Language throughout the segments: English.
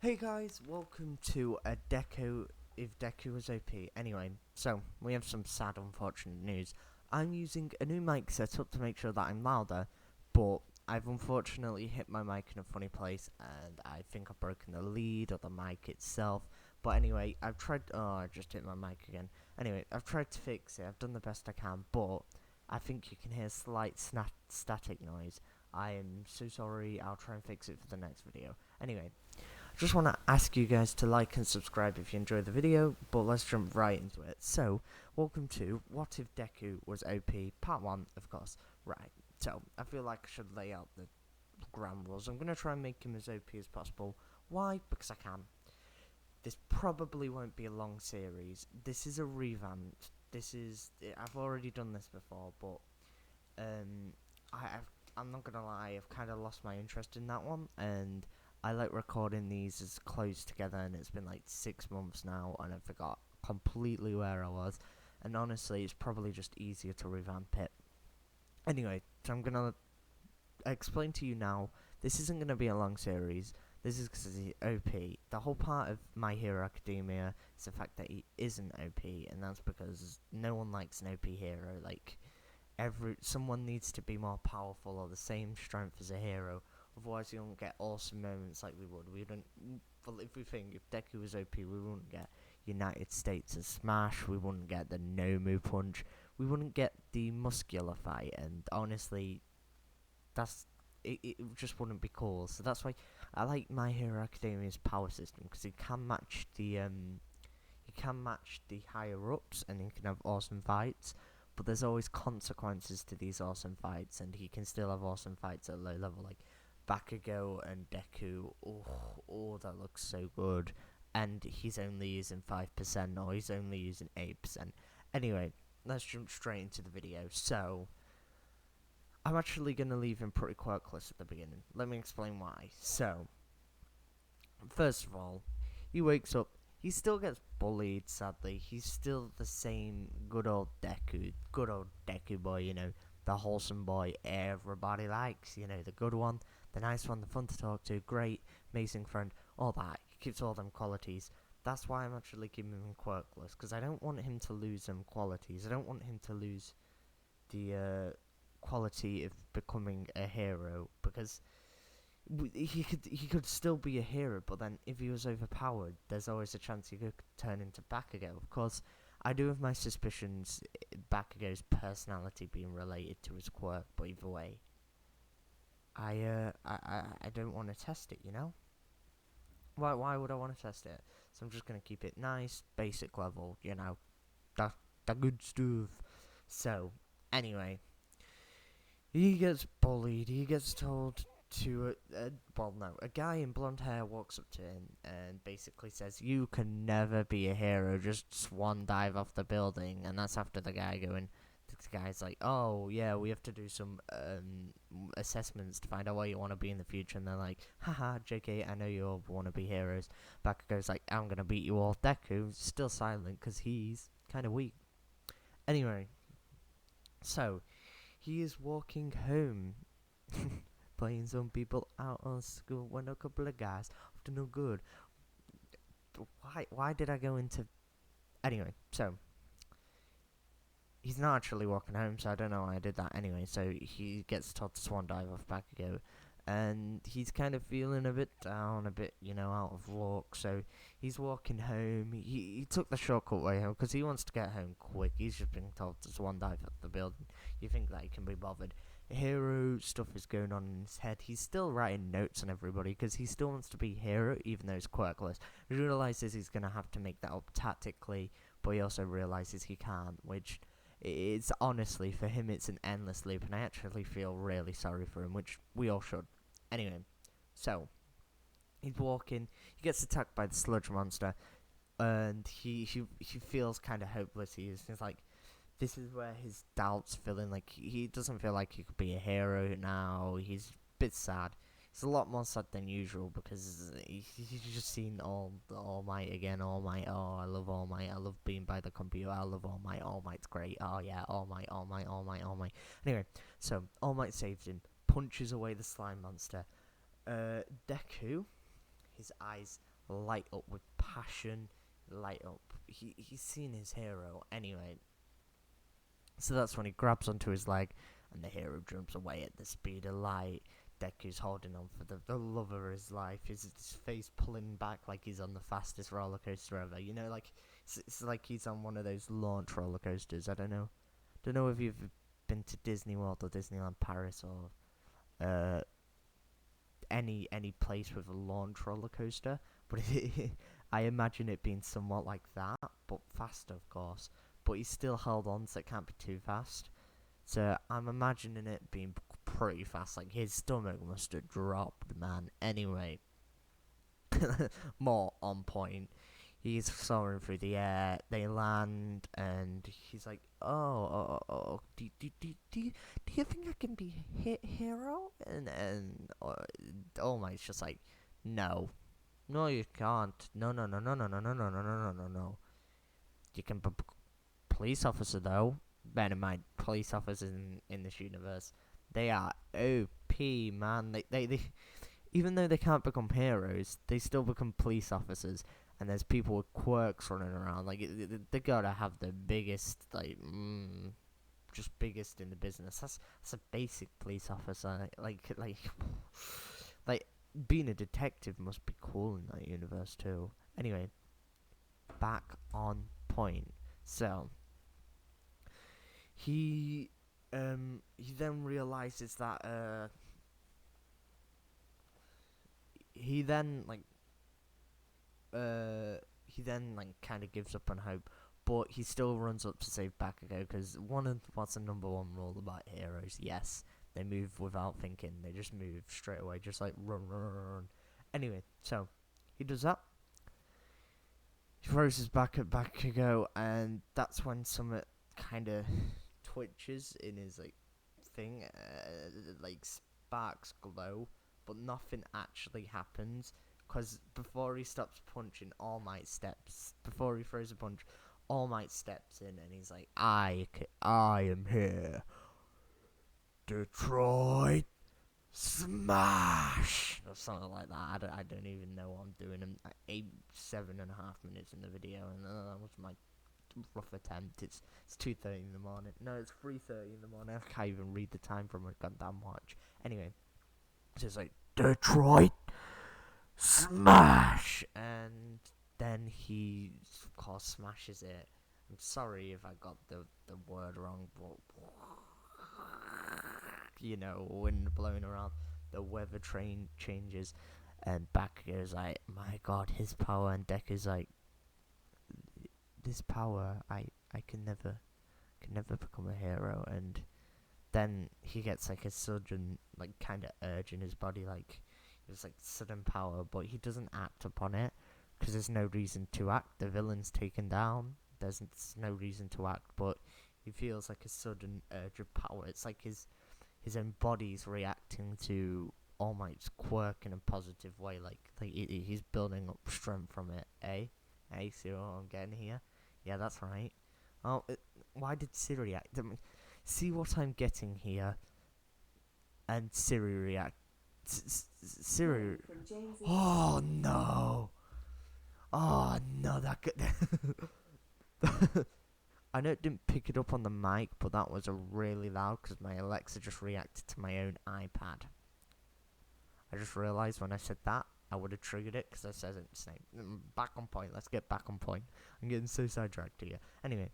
Hey guys, welcome to a Deku if Deku was OP. Anyway, so we have some sad unfortunate news. I'm using a new mic setup to make sure that I'm louder, but I've unfortunately hit my mic in a funny place and I think I've broken the lead or the mic itself. But anyway, I've tried I just hit my mic again. Anyway, I've tried to fix it, I've done the best I can, but I think you can hear slight static noise. I am so sorry, I'll try and fix it for the next video. Anyway, just want to ask you guys to like and subscribe if you enjoyed the video, but let's jump right into it. So, welcome to What If Deku Was OP, Part 1, of course. Right, so, I feel like I should lay out the ground rules. I'm going to try and make him as OP as possible. Why? Because I can. This probably won't be a long series. This is a revamp. I've already done this before, but I'm not going to lie, I've kind of lost my interest in that one, and I like recording these as close together, and it's been like 6 months now, and I forgot completely where I was. And honestly, it's probably just easier to revamp it. Anyway, so I'm gonna explain to you now. This isn't gonna be a long series. This is because he's OP. The whole part of My Hero Academia is the fact that he isn't OP, and that's because no one likes an OP hero. Like someone needs to be more powerful or the same strength as a hero. Otherwise, you don't get awesome moments like we would. We don't. Well, if we think if Deku was OP, we wouldn't get United States of Smash. We wouldn't get the Nomu Punch. We wouldn't get the muscular fight. And honestly, it just wouldn't be cool. So that's why I like My Hero Academia's power system, because it can match the higher ups, and he can have awesome fights. But there's always consequences to these awesome fights, and he can still have awesome fights at low level, like Bakugo and Deku. Oh, that looks so good. And he's only using 5%, or he's only using 8%. Anyway, let's jump straight into the video. So, I'm actually going to leave him pretty quirkless at the beginning. Let me explain why. So, first of all, he wakes up. He still gets bullied, sadly. He's still the same good old Deku boy, the wholesome boy everybody likes, the good one, the nice one, the fun to talk to, great, amazing friend, all that. He keeps all them qualities. That's why I'm actually keeping him quirkless, because I don't want him to lose them qualities. I don't want him to lose the quality of becoming a hero, because he could still be a hero, but then if he was overpowered, there's always a chance he could turn into Bakugo. Of course, I do have my suspicions Bakugo's personality being related to his quirk, but either way, I don't want to test it, Why would I want to test it? So I'm just gonna keep it nice, basic level, the good stuff. So anyway, he gets bullied. He gets told to a guy in blonde hair walks up to him and basically says, "You can never be a hero. Just swan dive off the building." And that's after the guy going. The guy's like, "Oh yeah, we have to do some assessments to find out what you want to be in the future." And they're like, "Haha, JK, I know you all want to be heroes." Bakugo's like, "I'm gonna beat you all." Deku's still silent because he's kind of weak. Anyway, so he is walking home. Playing some people out on school when a couple of guys up to no good. Why did I go into... Anyway, so he's not actually walking home, so I don't know why I did that. Anyway, so he gets told to swan dive off Bakugo, and he's kind of feeling a bit down, a bit, out of luck. So he's walking home. He took the shortcut way home because he wants to get home quick. He's just been told to swan dive off the building. You think that he can be bothered? Hero stuff is going on in his head. He's still writing notes on everybody because he still wants to be hero, even though he's quirkless. He realizes he's going to have to make that up tactically, but he also realizes he can't, which it's honestly, for him, it's an endless loop, and I actually feel really sorry for him, which we all should. Anyway, so he's walking, he gets attacked by the sludge monster, and he feels kind of hopeless. He's like, this is where his doubts fill in. Like, he doesn't feel like he could be a hero now. He's a bit sad. He's a lot more sad than usual because he's just seen All Might again. All Might, oh, I love All Might. I love being by the computer. I love All Might. All Might's great. Oh yeah, All Might, All Might, All Might, All Might. Anyway, so All Might saves him, punches away the slime monster. Deku, his eyes light up with passion, light up. He's seen his hero anyway. So that's when he grabs onto his leg, and the hero jumps away at the speed of light. Deku's holding on for the love of his life. His face pulling back like he's on the fastest roller coaster ever. You know, like it's like he's on one of those launch roller coasters. I don't know if you've been to Disney World or Disneyland Paris or any place with a launch roller coaster, but I imagine it being somewhat like that, but faster, of course. But he's still held on, so it can't be too fast. So I'm imagining it being pretty fast. Like his stomach must have dropped, man. Anyway, more on point. He's soaring through the air. They land, and he's like, do you think I can be hero?" And All Might's just like, "No, no, you can't. No, no, no, no, no, no, no, no, no, no, no, no, no. You can be police officer though. Bear in mind, police officers in this universe, they are OP, man. They even though they can't become heroes, they still become police officers. And there's people with quirks running around. Like they gotta have the biggest, like, just biggest in the business. That's a basic police officer. Like being a detective must be cool in that universe too. Anyway, back on point. So he then realizes that he then like kind of gives up on hope, but he still runs up to save Bakugo because what's the number one rule about heroes? Yes, they move without thinking. They just move straight away, just like run, run, run, run. Anyway, so he does that. He throws his back at Bakugo, and that's when something kind of twitches in his like thing, like sparks glow, but nothing actually happens. Because before he stops punching, All Might steps. Before he throws a punch, All Might steps in, and he's like, I am here. Detroit Smash! Or something like that. I don't even know what I'm doing. I'm 7.5 minutes in the video, and that was my rough attempt. It's 2:30 in the morning. No, it's 3:30 in the morning. I can't even read the time from my goddamn watch. Anyway, so it's like, Detroit Smash! And then he, of course, smashes it. I'm sorry if I got the word wrong, but you know, wind blowing around, the weather train changes, and Bakugo's like, my god, his power, and Deku's like, this power, I can never become a hero. And then he gets like a sudden, like, kind of urge in his body, like, it's like sudden power, but he doesn't act upon it because there's no reason to act. The villain's taken down. There's no reason to act, but he feels like a sudden urge of power. It's like his own body's reacting to All Might's quirk in a positive way. Like he's building up strength from it. See what I'm getting here? Yeah, that's right. Why did Siri react? See what I'm getting here? And Siri react. Siri. Oh no! Oh no! That could. I know it didn't pick it up on the mic, but that was a really loud because my Alexa just reacted to my own iPad. I just realised when I said that, I would have triggered it because I said its name. Back on point. Let's get back on point. I'm getting so sidetracked here. Anyway,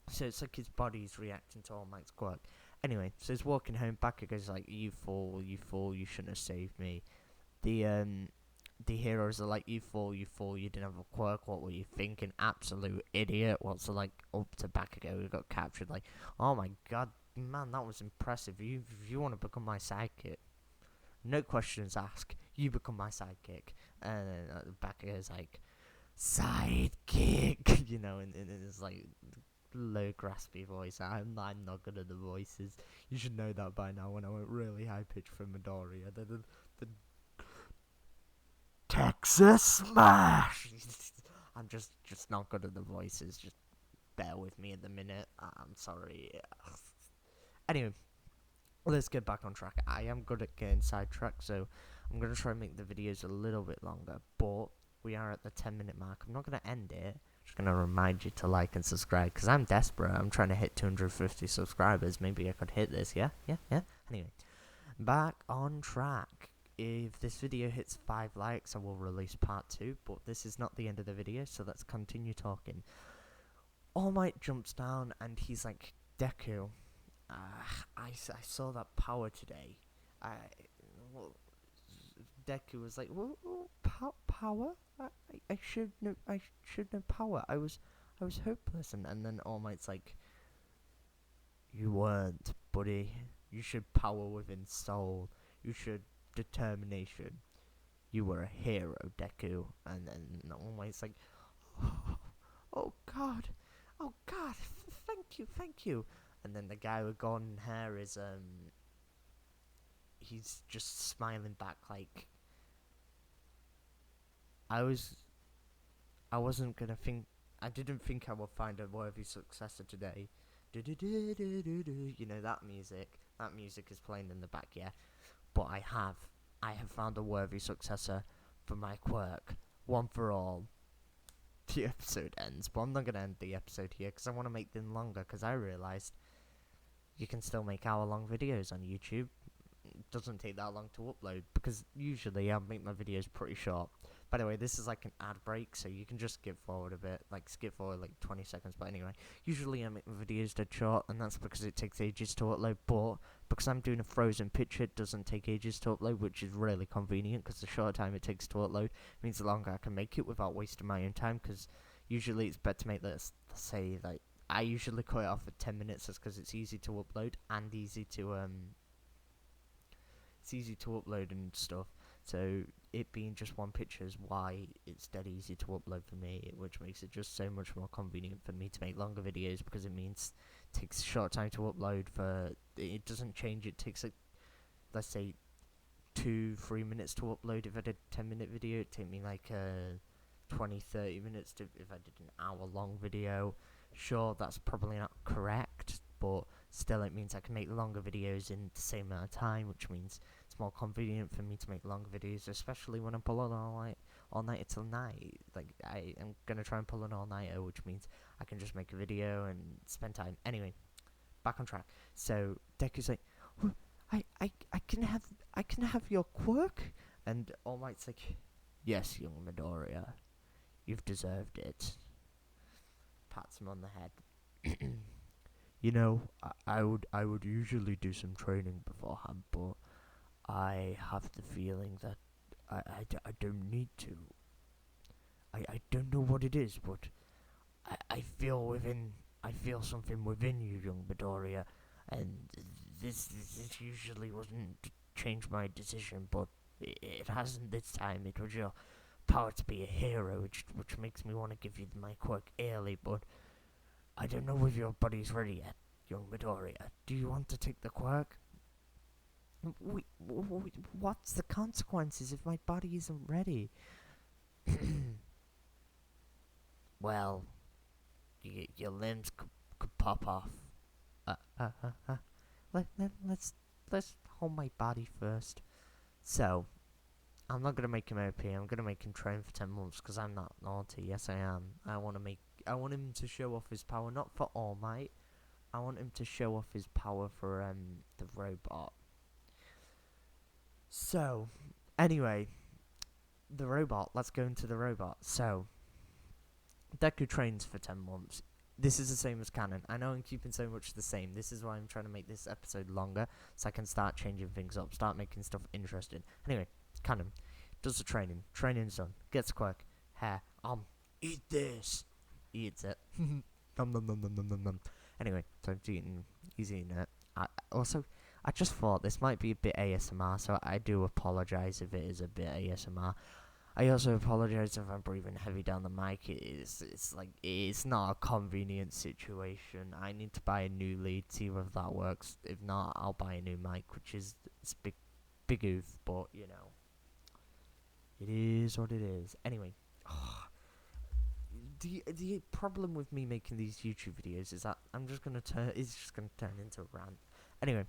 so it's like his body's reacting to All Might's quirk. Anyway, so he's walking home. Bakugo's like, you fool, you shouldn't have saved me. The heroes are like, you fool, you didn't have a quirk, what were you thinking, absolute idiot. What's like up to Bakugo, who got captured, like, oh my god, man, that was impressive. If you want to become my sidekick, no questions asked, you become my sidekick. And then Bakugo's like, sidekick, you know, and it's like low graspy voice. I'm not good at the voices. You should know that by now when I went really high pitched for Midoriya. The Texas Smash! I'm just not good at the voices. Just bear with me at the minute. I'm sorry. Anyway, let's get back on track. I am good at getting sidetracked, so I'm going to try and make the videos a little bit longer. But we are at the 10-minute mark. I'm not going to end it. Just going to remind you to like and subscribe, because I'm desperate. I'm trying to hit 250 subscribers. Maybe I could hit this, yeah? Anyway, back on track. If this video hits 5 likes, I will release part 2, but this is not the end of the video, so let's continue talking. All Might jumps down, and he's like, Deku, I saw that power today. Deku was like, power? I should know power. I was hopeless, and then All Might's like, you weren't, buddy. You should power within soul. You should determination. You were a hero, Deku. And then All Might's like, oh god, thank you. And then the guy with golden hair is he's just smiling back like, I didn't think I would find a worthy successor today. You know that music. That music is playing in the back, yeah. But I have found a worthy successor for my quirk. One for all. The episode ends, but I'm not gonna end the episode here because I want to make them longer. Because I realized you can still make hour-long videos on YouTube. It doesn't take that long to upload, because usually I make my videos pretty short. By the way, this is like an ad break, so you can just skip forward a bit, like skip forward like 20 seconds. But anyway, usually I make my videos dead short, and that's because it takes ages to upload. But because I'm doing a frozen picture, it doesn't take ages to upload, which is really convenient, because the shorter time it takes to upload means the longer I can make it without wasting my own time. Because usually it's better to make this, let's say, like, I usually cut it off at 10 minutes just because it's easy to upload and easy to upload and stuff. So it being just one picture is why it's dead easy to upload for me, which makes it just so much more convenient for me to make longer videos, because it means it takes a short time to upload. It doesn't change. It takes, like, let's say 2-3 minutes to upload. If I did a 10-minute video, it'd take me like 20-30 minutes if I did an hour-long video. Sure, that's probably not correct, but still it means I can make longer videos in the same amount of time, which means it's more convenient for me to make longer videos, especially when I'm pulling all night till night. Like, I am going to try and pull an all-nighter, which means I can just make a video and spend time. Anyway, back on track. So Deku's like, I can have your quirk? And All Might's like, yes, young Midoriya, you've deserved it. Pats him on the head. You know, I would usually do some training beforehand, but I have the feeling that I don't need to. I don't know what it is, but I feel something within you, young Midoriya, and this usually wouldn't change my decision, but it hasn't this time. It was your power to be a hero, which makes me want to give you my quirk early, but I don't know if your body's ready yet, young Midoriya. Do you want to take the quirk? What's the consequences if my body isn't ready? Well, your limbs could pop off. Let's hold my body first. So, I'm not gonna make him OP. I'm gonna make him train for 10 months because I'm not naughty. Yes, I am. I want him to show off his power, not for All Might. I want him to show off his power for the robot. So, anyway, the robot. Let's go into the robot. So, Deku trains for 10 months. This is the same as canon. I know I'm keeping so much the same. This is why I'm trying to make this episode longer, so I can start changing things up, start making stuff interesting. Anyway, canon does the training. Training's done. Gets quirk. Hair. Eat this. Eats it. Nom nom nom nom nom nom nom. Anyway, so he's eating it. I just thought this might be a bit ASMR, so I do apologise if it is a bit ASMR. I also apologise if I'm breathing heavy down the mic. It's not a convenient situation. I need to buy a new lead, see if that works. If not, I'll buy a new mic, which is big oof, but you know, it is what it is. Anyway, the problem with me making these YouTube videos is that it's just gonna turn into a rant. Anyway,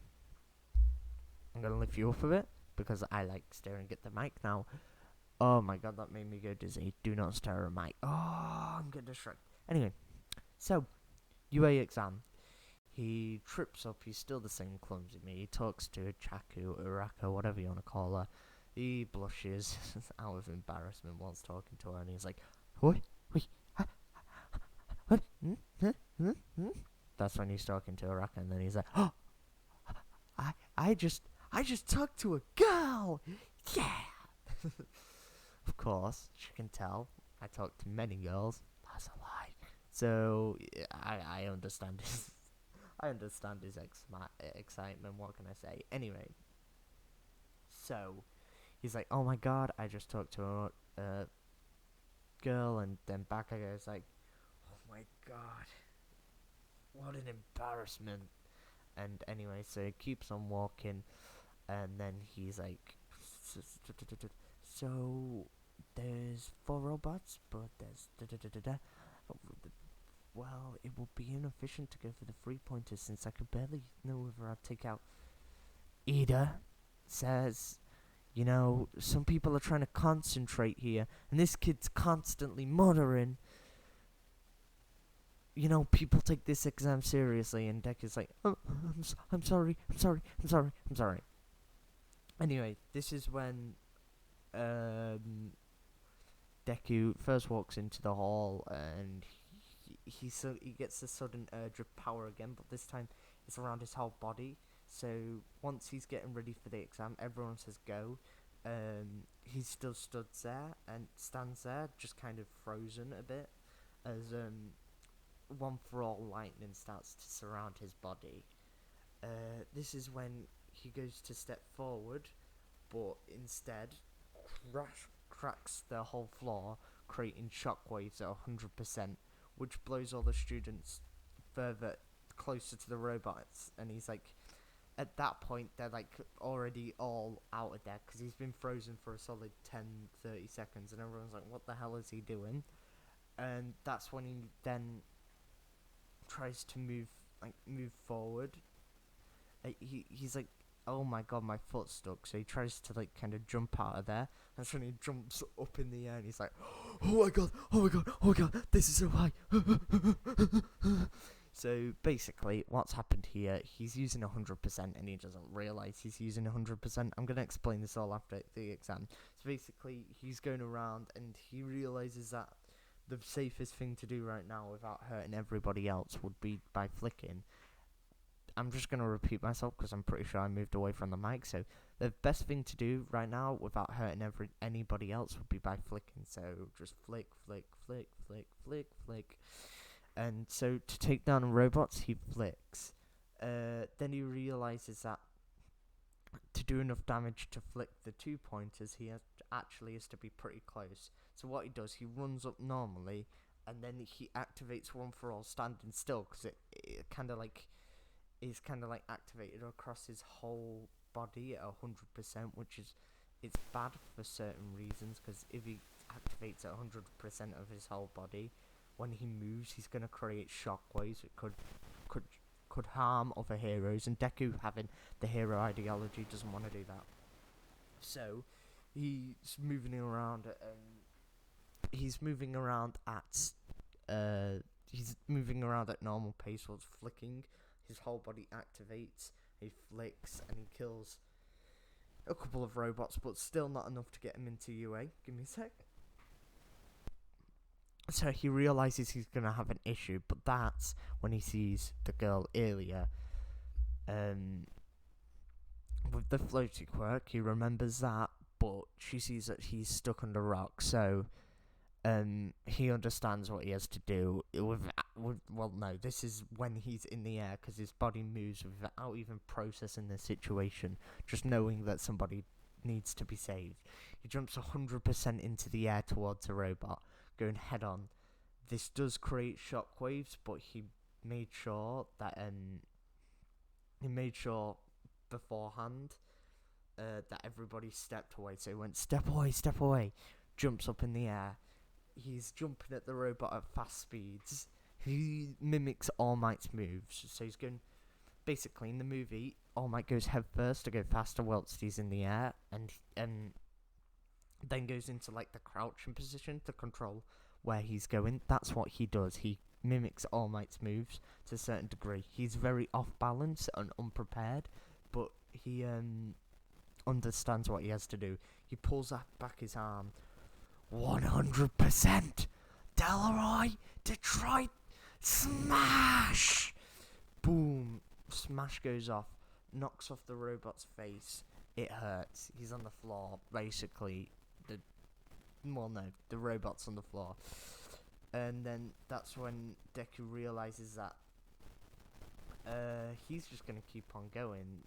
I'm gonna lift you up a bit because I like staring at the mic now. Oh my god, that made me go dizzy. Do not stare at my. Oh, I'm getting distracted. Anyway, so UA exam. He trips up. He's still the same clumsy me. He talks to Chaku, Uraraka, whatever you want to call her. He blushes out of embarrassment whilst talking to her, and he's like, "What? Wait, what? That's when he's talking to Uraraka, and then he's like, "Oh, I just talked to a girl. Yeah." Of course, she can tell. I talk to many girls. That's a lie. So I understand his I understand his excitement. What can I say? Anyway, so he's like, "Oh my god, I just talked to a girl," and then Bakugo's like, "Oh my god, what an embarrassment." And anyway, so he keeps on walking, and then he's like, "So there's 4 robots, but there's well, it will be inefficient to go for the 3-pointers since I could barely know whether I'd take out." Ida says, "You know, some people are trying to concentrate here, and this kid's constantly muttering. You know, people take this exam seriously," and Deku's like, "Oh, I'm sorry, I'm sorry, I'm sorry, I'm sorry." Anyway, this is when Deku first walks into the hall, and he gets a sudden urge of power again, but this time it's around his whole body. So once he's getting ready for the exam, everyone says go. He still stands there, just kind of frozen a bit, as one for all lightning starts to surround his body. This is when he goes to step forward, but instead cracks the whole floor, creating shockwaves at 100%, which blows all the students further closer to the robots. And he's like, at that point, they're like already all out of there because he's been frozen for a solid 10-30 seconds, and everyone's like, "What the hell is he doing?" And that's when he then tries to move forward. He's like, "Oh my god, my foot's stuck." So he tries to like kind of jump out of there, and suddenly he jumps up in the air, and he's like, "Oh my god, oh my god, oh my god, this is so high." So basically, what's happened here? He's using 100%, and he doesn't realize he's using 100%. I'm gonna explain this all after the exam. So basically, he's going around, and he realizes that the safest thing to do right now, without hurting everybody else, would be by flicking. I'm just going to repeat myself because I'm pretty sure I moved away from the mic. So the best thing to do right now without hurting anybody else would be by flicking. So just flick, flick, flick, flick, flick, flick. And so to take down robots, he flicks. Then he realizes that to do enough damage to flick the 2-pointers, he actually has to be pretty close. So what he does, he runs up normally, and then he activates one for all standing still, because it kind of like is kind of like activated across his whole body at 100%, which is it's bad for certain reasons, because if he activates at 100% of his whole body, when he moves, he's going to create shockwaves. It could harm other heroes, and Deku, having the hero ideology, doesn't want to do that. So he's moving around at he's moving around at normal pace while flicking. His whole body activates, he flicks, and he kills a couple of robots, but still not enough to get him into UA. Give me a sec. So he realizes he's going to have an issue, but that's when he sees the girl earlier. With the floaty quirk, he remembers that, but she sees that he's stuck under rock, so he understands what he has to do. This is when he's in the air, because his body moves without even processing the situation, just knowing that somebody needs to be saved. He jumps 100% into the air towards a robot, going head on. This does create shockwaves, but he made sure beforehand that everybody stepped away. So he went, "Step away, step away," jumps up in the air. He's jumping at the robot at fast speeds. He mimics All Might's moves. So he's going, basically in the movie, All Might goes head first to go faster whilst he's in the air, and then goes into like the crouching position to control where he's going. That's what he does. He mimics All Might's moves to a certain degree. He's very off balance and unprepared, but he understands what he has to do. He pulls back his arm. 100% Delroy, Detroit, smash! Boom! Smash goes off, knocks off the robot's face. It hurts. He's on the floor, basically. The robot's on the floor. And then that's when Deku realizes that he's just going to keep on going.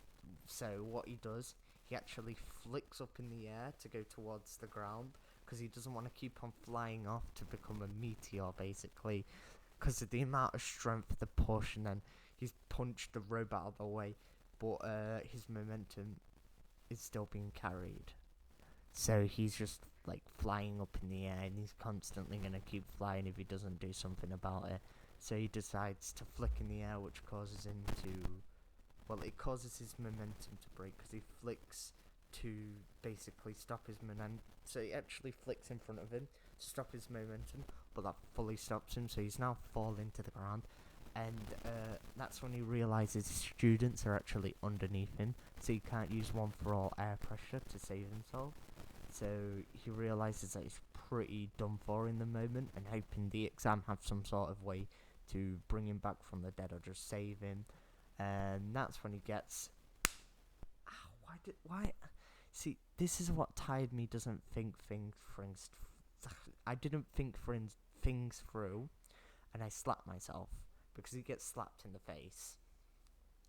So what he does, he actually flicks up in the air to go towards the ground, because he doesn't want to keep on flying off to become a meteor, basically, because of the amount of strength, the push, and then he's punched the robot out of the way, but his momentum is still being carried. So he's just like flying up in the air, and he's constantly going to keep flying if he doesn't do something about it. So he decides to flick in the air, which causes him to... Well, it causes his momentum to break, because he flicks to basically stop his momentum. So he actually flicks in front of him to stop his momentum, but that fully stops him, so he's now falling to the ground. And that's when he realizes his students are actually underneath him, so he can't use one for all air pressure to save himself. So he realizes that he's pretty done for in the moment, and hoping the exam have some sort of way to bring him back from the dead or just save him. And that's when he gets... Why? See, this is what tired me. Doesn't think things. I didn't think things through, and I slapped myself because he gets slapped in the face,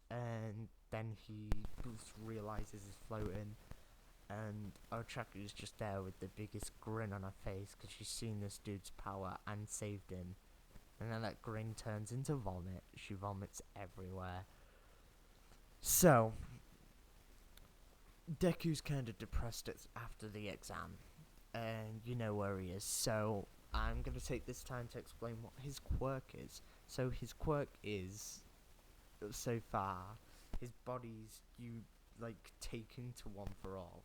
and then he just realizes he's floating, and Ochaku's just there with the biggest grin on her face because she's seen this dude's power and saved him, and then that grin turns into vomit. She vomits everywhere. So Deku's kind of depressed after the exam, and you know where he is, so I'm going to take this time to explain what his quirk is. So his quirk is, so far, his body's taken to one for all.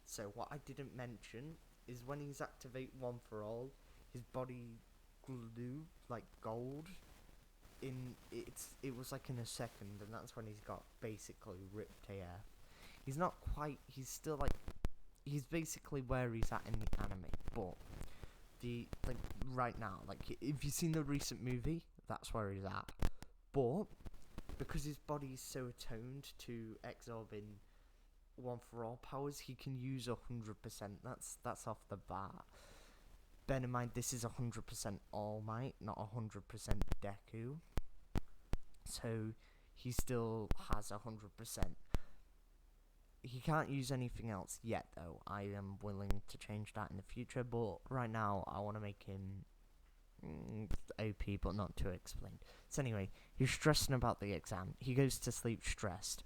So what I didn't mention is when he's activate one for all, his body glue like gold. It was like in a second, and that's when he's got basically ripped AF. He's not quite. He's still he's basically where he's at in the anime, but right now, if you've seen the recent movie, that's where he's at. But because his body is so attuned to absorbing one for all powers, he can use 100%. That's off the bat. Bear in mind, this is 100% All Might, not 100% Deku. So he still has 100%. He can't use anything else yet, though. I am willing to change that in the future, but right now I want to make him OP, but not too explained. So anyway, he's stressing about the exam. He goes to sleep stressed.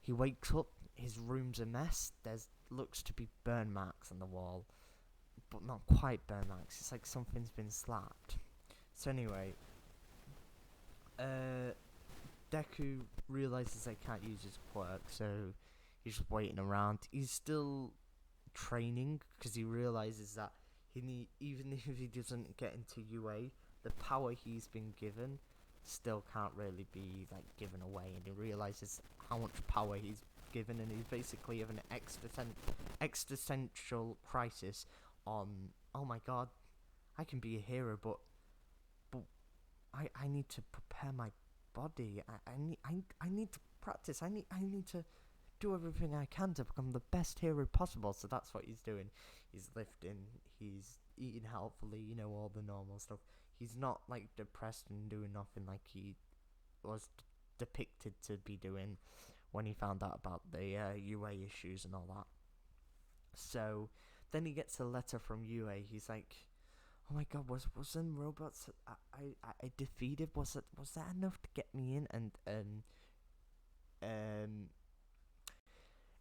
He wakes up, his room's a mess. There's looks to be burn marks on the wall, but not quite burn marks. It's like something's been slapped. So anyway, Deku realizes they can't use his quirk, so he's just waiting around. He's still training because he realizes that even if he doesn't get into UA, the power he's been given still can't really be given away, and he realizes how much power he's given, and he's basically having an existential crisis on, oh my god, I can be a hero, but I need to prepare my body. I need to practice. I need to do everything I can to become the best hero possible. So that's what he's doing. He's lifting, he's eating healthily, all the normal stuff. He's not depressed and doing nothing like he was depicted to be doing when he found out about the UA issues and all that. So then he gets a letter from UA. He's like, oh my god, was them robots I defeated, was that enough to get me in? And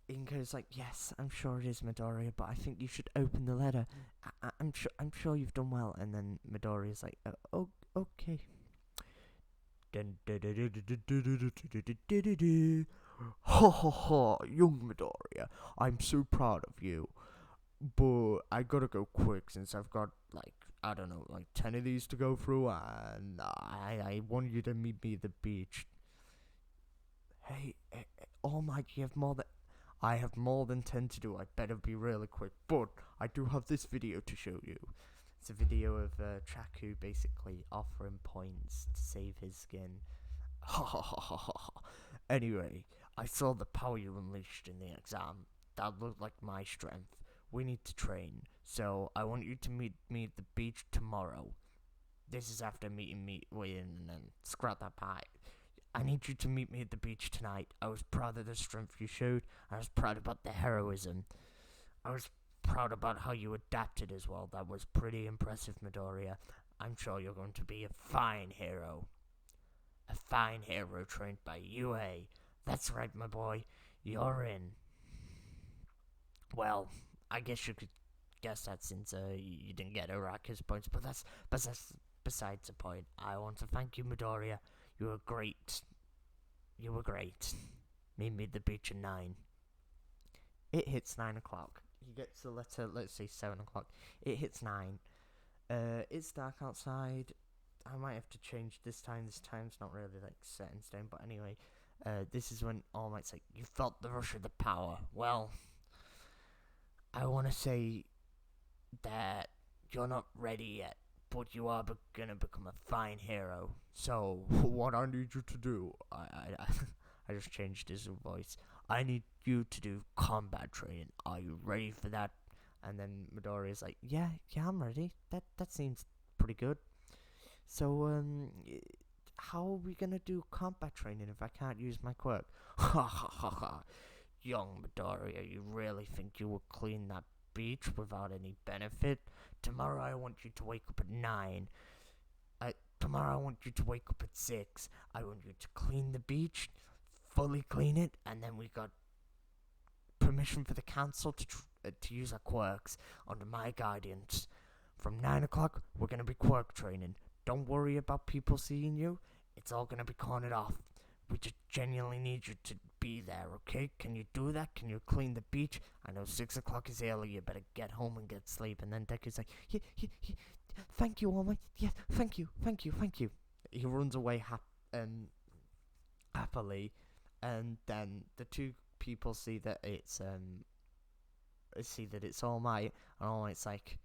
Inko's like, yes, I'm sure it is, Midoriya, but I think you should open the letter. I'm sure you've done well. And then Midoriya's like, oh, okay. Ha ha ha, young Midoriya, I'm so proud of you. but I gotta go quick since I've got like I don't know, like 10 of these to go through, and I want you to meet me at the beach. Hey, oh my, you have more than I have more than 10 to do. I better be really quick, but I do have this video to show you. It's a video of Chaku basically offering points to save his skin. Ha ha ha ha ha. Anyway, I saw the power you unleashed in the exam. That looked like my strength. We need to train, so I want you to meet me at the beach tomorrow. This is after meeting me and then scrap that pie. I need you to meet me at the beach tonight. I was proud of the strength you showed. I was proud about the heroism. I was proud about how you adapted as well. That was pretty impressive, Midoriya. I'm sure you're going to be a fine hero. A fine hero trained by UA. That's right, my boy. You're in. Well, I guess you could guess that since you didn't get Uraraka's points, but that's besides the point. I want to thank you, Midoriya. You were great. You were great. Meet me at the beach at 9. It hits 9 o'clock. He gets the letter, let's say 7 o'clock. It hits 9. It's dark outside. I might have to change this time. This time's not really like set in stone, but anyway, this is when All Might's like, you felt the rush of the power. Well, I want to say that you're not ready yet, but you are gonna become a fine hero. So, what I need you to do, I just changed his voice. I need you to do combat training. Are you ready for that? And then Midoriya's like, yeah, I'm ready. That seems pretty good. So, how are we gonna do combat training if I can't use my quirk? Ha ha ha ha. Young Midoriya, you really think you will clean that beach without any benefit? Tomorrow I want you to wake up at 9. Tomorrow I want you to wake up at 6. I want you to clean the beach, fully clean it, and then we got permission for the council to use our quirks under my guidance. From 9 o'clock, we're going to be quirk training. Don't worry about people seeing you. It's all going to be cornered off. We just genuinely need you to be there, okay? Can you do that? Can you clean the beach? I know 6 o'clock is early. You better get home and get sleep. And then Deku's like, thank you, All Might. Yes, thank you. He runs away happily. And then the two people see that it's All Might. And All Might's like,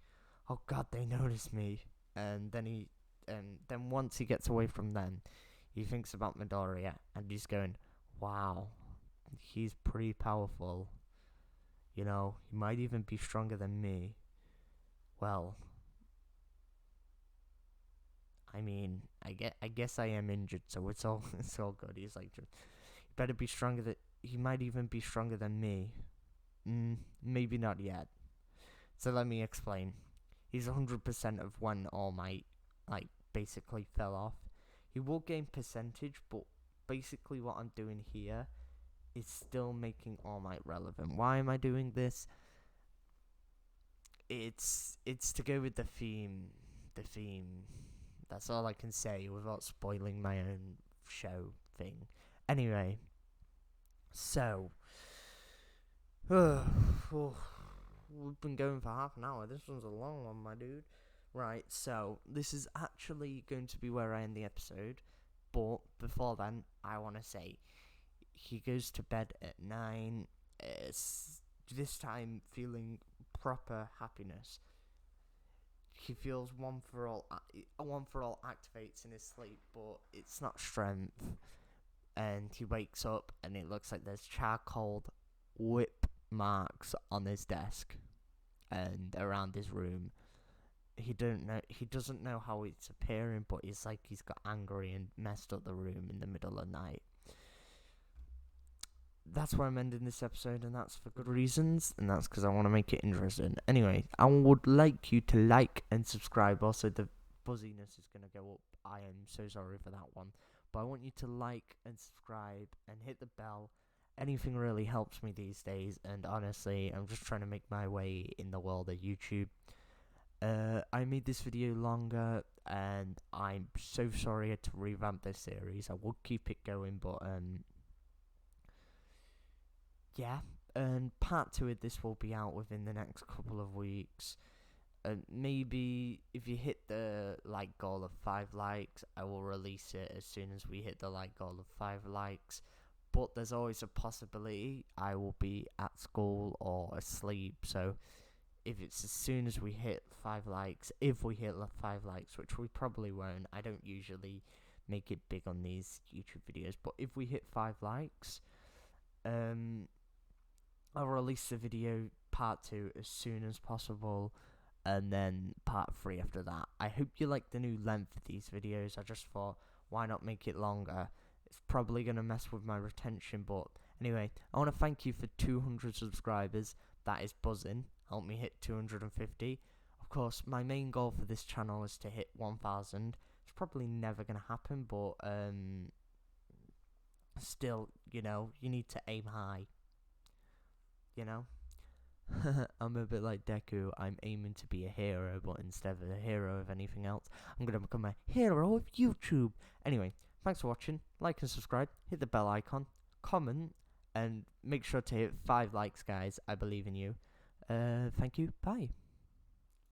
oh God, they noticed me. And then then once he gets away from them, he thinks about Midoriya, and he's going, wow, he's pretty powerful. You know, he might even be stronger than me. Well, I mean, I guess I am injured, so it's all good. He's like, he better be stronger he might even be stronger than me. Maybe not yet. So let me explain. He's 100% of when All Might, like, basically fell off. He will gain percentage, but basically what I'm doing here is still making All Might relevant. Why am I doing this? It's to go with the theme. That's all I can say without spoiling my own show thing. Anyway, so we've been going for half an hour. This one's a long one, my dude. Right, so this is actually going to be where I end the episode, but before then, I want to say he goes to bed at 9, this time feeling proper happiness. He feels one for all activates in his sleep, but it's not strength. And he wakes up, and it looks like there's charcoal whip marks on his desk and around his room. He doesn't know how it's appearing, but it's like he's got angry and messed up the room in the middle of the night. That's why I'm ending this episode, and that's for good reasons, and that's because I want to make it interesting. Anyway, I would like you to like and subscribe. Also, the buzziness is going to go up. I am so sorry for that one. But I want you to like and subscribe and hit the bell. Anything really helps me these days, and honestly, I'm just trying to make my way in the world of YouTube. I made this video longer, and I'm so sorry to revamp this series. I will keep it going, but yeah. And part 2 of this will be out within the next couple of weeks. Maybe if you hit the like goal of 5 likes, I will release it as soon as we hit the like goal of 5 likes. But there's always a possibility I will be at school or asleep. So if it's as soon as we hit 5 likes, if we hit 5 likes, which we probably won't, I don't usually make it big on these YouTube videos, but if we hit 5 likes, I'll release the video part 2 as soon as possible, and then part 3 after that. I hope you like the new length of these videos. I just thought, why not make it longer? It's probably going to mess with my retention, but anyway, I want to thank you for 200 subscribers. That is buzzing. Help me hit 250. Of course, my main goal for this channel is to hit 1,000. It's probably never going to happen, but still, you know, you need to aim high. You know? I'm a bit like Deku. I'm aiming to be a hero, but instead of a hero of anything else, I'm going to become a hero of YouTube. Anyway, thanks for watching. Like and subscribe. Hit the bell icon. Comment. And make sure to hit 5 likes, guys. I believe in you. Thank you. Bye.